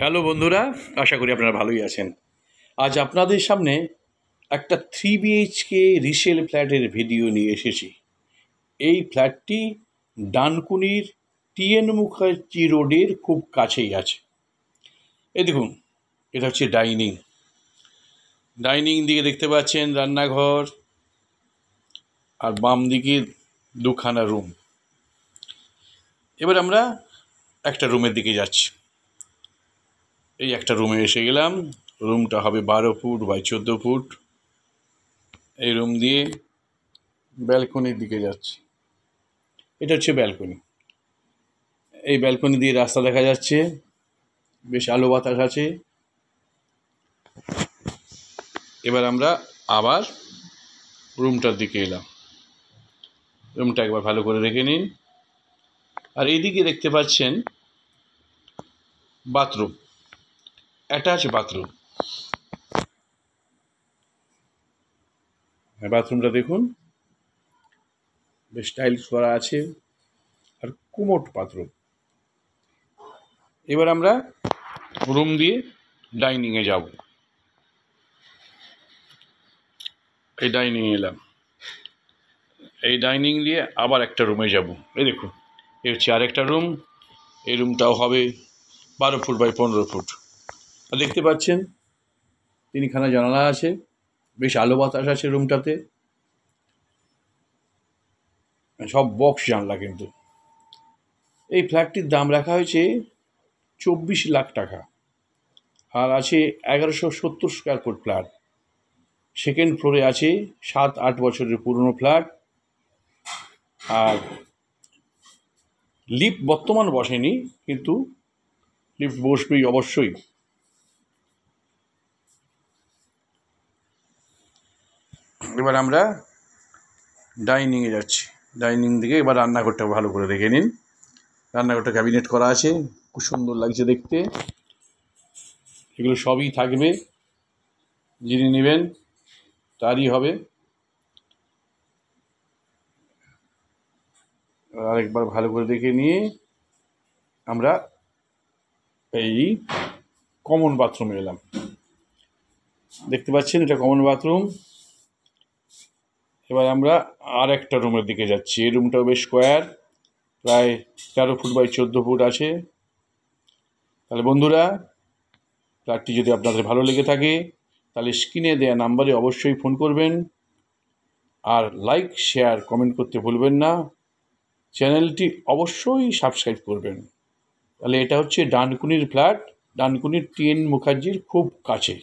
Hello বন্ধুরা, আশা করি আপনারা ভালোই আছেন। আজ আপনাদের সামনে একটা 3 BHK রিসেল ফ্ল্যাটের ভিডিও নিয়ে এসেছি। এই ফ্ল্যাটটি ডানকুনির TN মুখার্জি রোডের খুব কাছেই আছে। এই দেখুন, এটা হচ্ছে ডাইনিং দিকে দেখতে পাচ্ছেন রান্নাঘর, আর বাম দিকে দুখানা রুম। এবার আমরা একটা রুমের দিকে যাচ্ছি। এই একটা রুমে এসে গেলাম। রুমটা হবে 12 ফুট বাই 14 ফুট। এই রুম দিয়ে ব্যালকনির দিকে যাচ্ছি। এটা হচ্ছে ব্যালকনি। এই ব্যালকনি দিয়ে রাস্তা দেখা যাচ্ছে, বেশ আলো বাতাস আছে। এবার আমরা আবার রুমটার দিকে এলাম। রুমটা একবার ভালো করে দেখে নিন। আর এইদিকে দেখতে পাচ্ছেন বাথরুম, অ্যাটাচ বাথরুম। বাথরুমটা দেখুন, বেশ টাইলস করা আছে আর কুমোট বাথরুম। এবার আমরা রুম দিয়ে ডাইনিংয়ে যাব। এই ডাইনিংয়ে এলাম। এই ডাইনিং দিয়ে আবার একটা রুমে যাব। এই দেখুন, এই হচ্ছে আরেকটা রুম। এই রুমটাও হবে 12 ফুট বাই 15 ফুট। আর দেখতে পাচ্ছেন 3খানা জানালা আছে, বেশ আলো বাতাস আছে রুমটাতে। সব বক্স জানলা কিন্তু। এই ফ্ল্যাটটির দাম রাখা হয়েছে 24 লাখ টাকা, আর আছে 1170 স্কোয়ার ফুট ফ্ল্যাট। সেকেন্ড ফ্লোরে আছে 7-8 বছরের পুরনো ফ্ল্যাট। আর লিফট বর্তমান বসেনি, কিন্তু লিফট বসবেই অবশ্যই। এবার আমরা ডাইনিংয়ে যাচ্ছি। ডাইনিং থেকে এবার রান্নাঘরটা ভালো করে দেখে নিন। রান্নাঘরটা ক্যাবিনেট করা আছে, খুব সুন্দর লাগছে দেখতে। এগুলো সবই থাকবে, যিনি নেবেন তারই হবে। আরেকবার ভালো করে দেখে নিয়ে আমরা এই কমন বাথরুমে এলাম। দেখতে পাচ্ছেন এটা কমন বাথরুম। এবার আমরা আর একটা রুমের দিকে যাচ্ছি। এই রুমটাও বেশ স্কোয়ার, প্রায় 13 ফুট বাই 14 ফুট আছে। তাহলে বন্ধুরা, ফ্ল্যাটটি যদি আপনাদের ভালো লেগে থাকে তাহলে স্ক্রিনে দেওয়া নাম্বারে অবশ্যই ফোন করবেন। আর লাইক, শেয়ার, কমেন্ট করতে ভুলবেন না। চ্যানেলটি অবশ্যই সাবস্ক্রাইব করবেন। তাহলে এটা হচ্ছে ডানকুনির ফ্ল্যাট, ডানকুনির TN মুখার্জির খুব কাছে।